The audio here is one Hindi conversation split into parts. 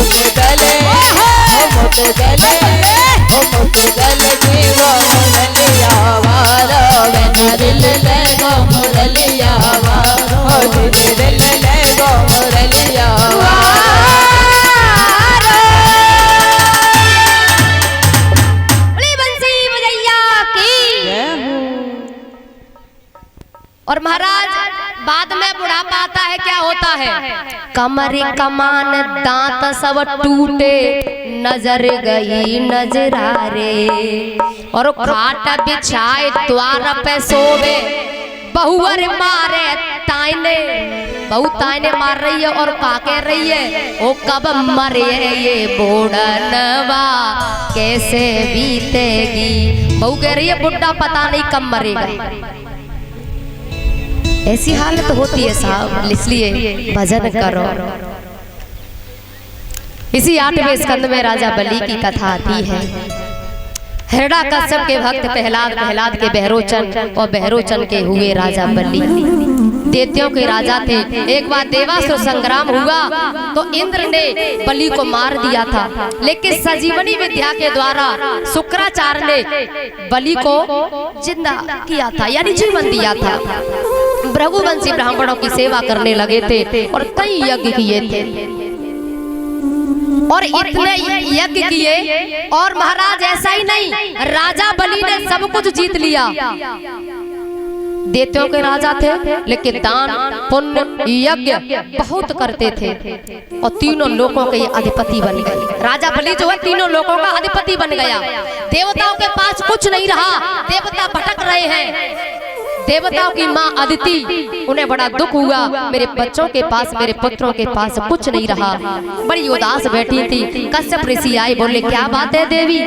मुद्गले मुद्गले मुद्गल जीवा मुरलिया वारो दिल ले गो मुरलिया वारो दिल ले गो मुरलिया और महाराज बाद में बुढ़ापा आता है, क्या होता है? कमरे कमान दांत सब टूटे, नजर गई नजरारे, और खाट बिछाए द्वार पे सोवे, बहुवर मारे ताइने, बहु ताइने मार रही है और का कह रही है ओ कब मरे ये बूढ़नवा कैसे बीतेगी। बहु कह रही है बुढ़ा पता नहीं कब मरेगा। ऐसी हालत होती है साहब, इसलिए भजन करो। इसी 8वें स्कंद में राजा बलि की कथा आती है। हिरण्यकश्यप के भक्त प्रहलाद, प्रहलाद के बहरोचन और बहरोचन के हुए राजा बलि। दैत्यों के राजा थे। एक बार देवासुर संग्राम हुआ तो इंद्र ने बलि को मार दिया था, लेकिन संजीवनी विद्या के द्वारा शुक्राचार्य ने बलि को जिंदा किया था, यानी जीवन दिया था। भृगुवंशी ब्राह्मणों की सेवा करने लगे थे और कई यज्ञ किए थे, और इतने यज्ञ किए। और महाराज ऐसा ही नहीं, राजा बलि ने सब कुछ जीत लिया। दैत्यों के राजा थे, लेकिन दान पुण्य यज्ञ बहुत करते थे और तीनों लोकों के अधिपति बन गए। राजा बलि जो है तीनों लोकों का अधिपति बन गया। देवताओं के पास कुछ नहीं रहा, देवता भटक रहे हैं। देवताओं की माँ अदिति, उन्हें बड़ा दुख हुआ, मेरे बच्चों के पास, मेरे पुत्रों के पास कुछ नहीं रहा। बड़ी उदास बैठी थी। कश्यप ऋषि आए, बोले क्या बात है देवी?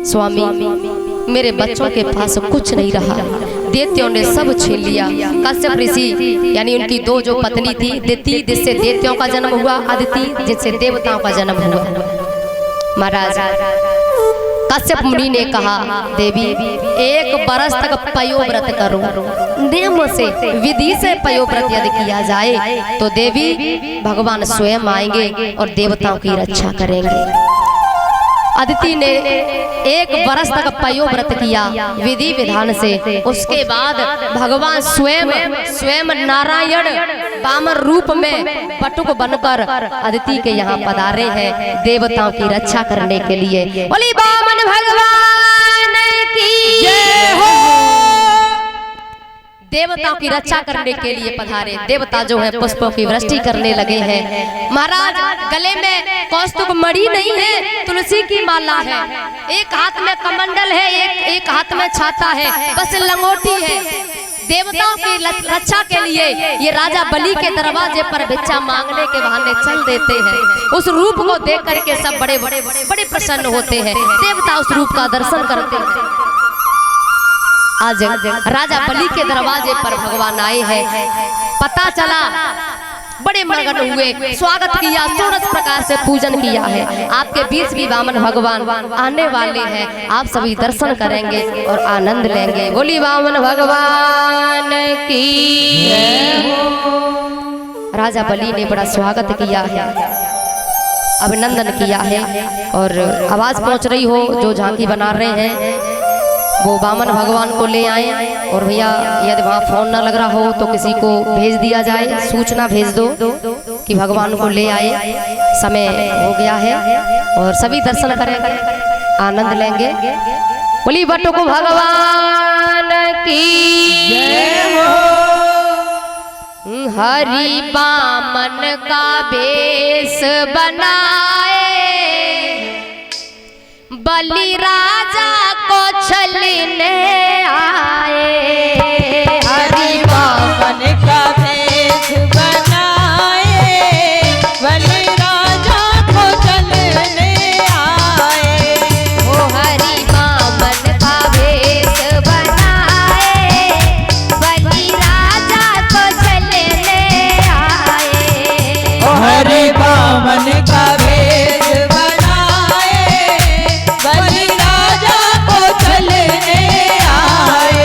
स्वामी मेरे बच्चों के पास कुछ नहीं रहा, दैत्यों ने सब छीन लिया। कश्यप ऋषि यानी उनकी दो जो पत्नी थी, दिति जिससे दैत्यों का जन्म हुआ, अदिति जिससे देवताओं का जन्म हुआ। महाराज कश्यप मुनि ने कहा देवी 1 बरस तक पयोव्रत करो, नियम से विधि से पयोव्रत यदि किया जाए तो देवी भगवान स्वयं आएंगे और देवताओं की रक्षा करेंगे। अदिति ने 1 बरस तक पयोव्रत किया विधि विधान से। उसके बाद भगवान स्वयं नारायण वामन रूप में बटुक बनकर अदिति के यहाँ पधारे हैं देवताओं की रक्षा करने के लिए। बोली वामन भगवान की जय हो। देवताओं की रक्षा करने के लिए पधारे। देवता जो है पुष्पों की वृष्टि करने लगे हैं। महाराज गले में कौस्तुभ मणि नहीं है, तुलसी की माला है। एक हाथ में कमंडल है, एक हाथ में छाता है, बस लंगोटी है। देवताओं की रक्षा के लिए ये राजा बलि के दरवाजे पर भिक्षा मांगने के बहाने चल देते हैं। उस रूप को देख करके सब बड़े प्रसन्न होते हैं। देवता उस रूप का दर्शन करते हैं। आज राजा बलि के दरवाजे पर भगवान आए हैं। पता चला, बड़े मगन हुए, स्वागत किया, षोडश प्रकार से पूजन किया है। आपके बीच भी वामन भगवान आने वाले हैं, आप सभी दर्शन करेंगे और आनंद लेंगे। बोली वामन भगवान की जय हो। राजा बलि ने बड़ा स्वागत किया है, अभिनंदन किया है, और आवाज पहुंच रही हो जो झांकी बना रहे हैं वो वामन भगवान को ले आए। और भैया यदि वहाँ फोन ना लग रहा हो तो किसी को भेज दिया जाए, सूचना भेज दो कि भगवान को ले आए, समय हो गया है, और सभी दर्शन करेंगे, आनंद लेंगे। बोली बटुक भगवान की जय हो। हरि वामन का भेष बनाए, बलि राजा को छलने आए। हरि वामन का भेष बनाए, बलि राजा को छलने आए। ओ हरि वामन का भेष बनाए, बलि राजा को छलने आए। ओ हरि वामन का बलि राजा को चलने आए।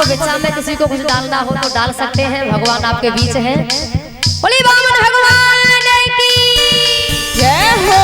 भिक्षा में किसी को कुछ डालना हो तो डाल सकते हैं, भगवान आपके बीच हैं। बोली वामन भगवान की जय हो।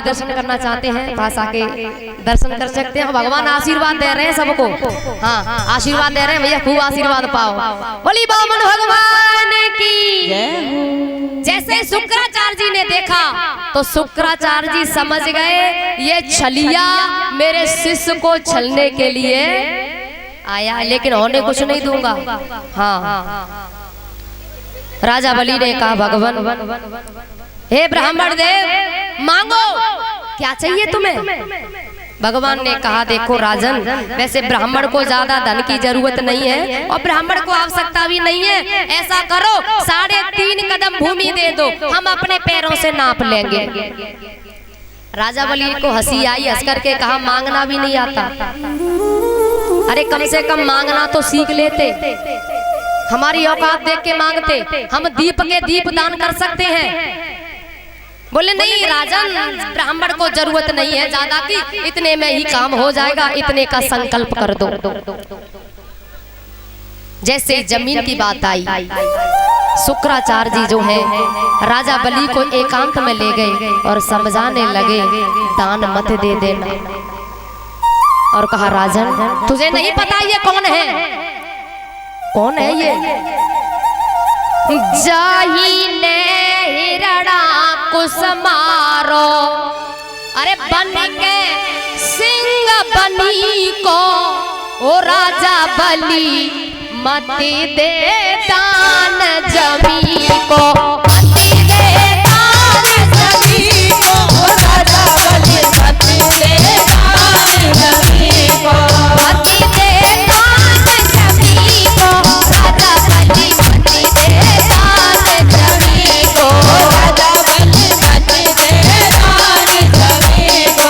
दर्शन करना चाहते हैं पास आके दर्शन कर सकते हैं। भगवान आशीर्वाद दे रहे हैं सबको, हाँ आशीर्वाद दे रहे हैं भैया, खूब आशीर्वाद पाओ। बोली वामन भगवान की। जैसे शुक्राचार्य जी ने देखा तो शुक्राचार्य जी समझ गए ये छलिया मेरे शिष्य को छलने के लिए आया, लेकिन होने कुछ नहीं दूंगा। हाँ राजा बलि ने कहा भगवान हे ब्राह्मण देव मांगो क्या चाहिए तुम्हें। भगवान ने कहा देखो राजन, वैसे ब्राह्मण को ज्यादा धन की जरूरत नहीं है और ब्राह्मण को आवश्यकता भी नहीं है। ऐसा करो 3.5 कदम भूमि दे दो, हम अपने पैरों से नाप लेंगे। राजा बलि को हंसी आई, हंस करके कहा मांगना भी नहीं आता। अरे कम से कम मांगना तो सीख लेते, हमारी औकात देख के मांगते। हम दीप के दीप दान कर सकते हैं। बोले नहीं राजन, ब्राह्मण को जरूरत नहीं है ज्यादा की, इतने में ही काम हो जाएगा, इतने का संकल्प कर दो। जैसे जमीन की बात आई, शुक्राचार्य जी जो है राजा बलि को एकांत में ले गए और समझाने लगे दान मत दे देना। और कहा राजन तुझे नहीं पता ये कौन है? कौन है ये? जाही ने हिरणा कुसमारो, अरे बन के सिंह बनी को ओ राजा बलि मति दे दान जमी को, मति दे दान जमी को, ओ राजा बलि मति दे दान जमी को, मति दे दान जमी को, राजा बलि मति दे दान जमी को, राजा बलि मति दे दान जमी को।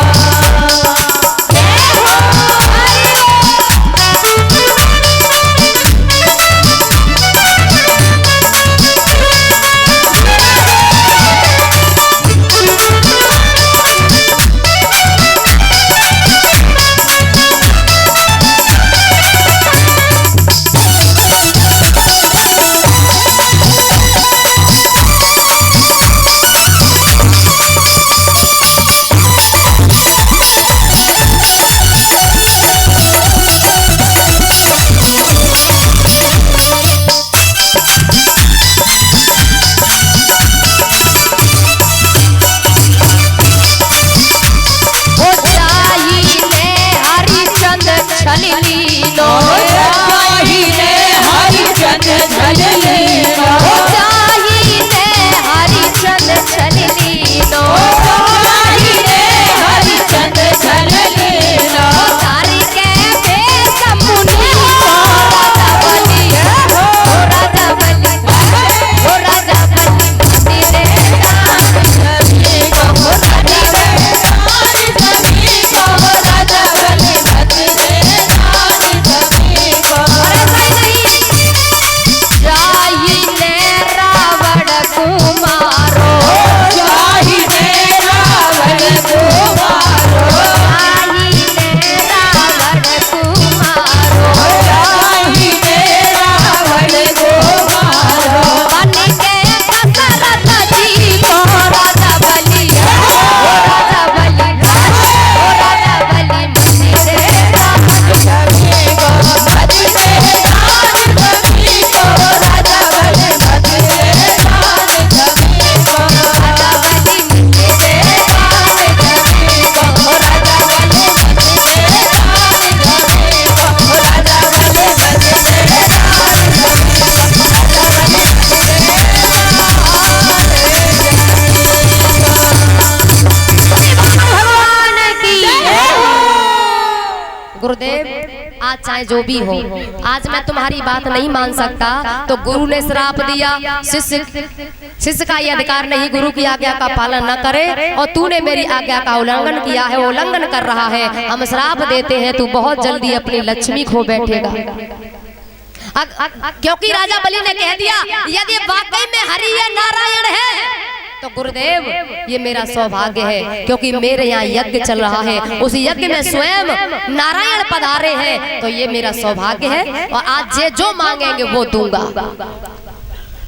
गुरुदेव आज चाहे जो भी हो, आज मैं तुम्हारी बात नहीं मान सकता, तो गुरु ने श्राप दिया, शिष्य का ये अधिकार नहीं गुरु की आज्ञा का पालन न करे, और तूने मेरी आज्ञा का उल्लंघन किया है, उल्लंघन कर रहा है, हम श्राप देते हैं, तू बहुत जल्दी अपनी लक्ष्मी खो बैठेगा। क्योंकि राजा बलि ने कह दिया यदि वाकई में हरि या नारायण है तो गुरुदेव ये मेरा सौभाग्य है, क्योंकि मेरे यहाँ यज्ञ चल रहा है, उस यज्ञ में स्वयं नारायण पधारे हैं, तो ये मेरा सौभाग्य है, और आज जो मांगेंगे वो दूंगा।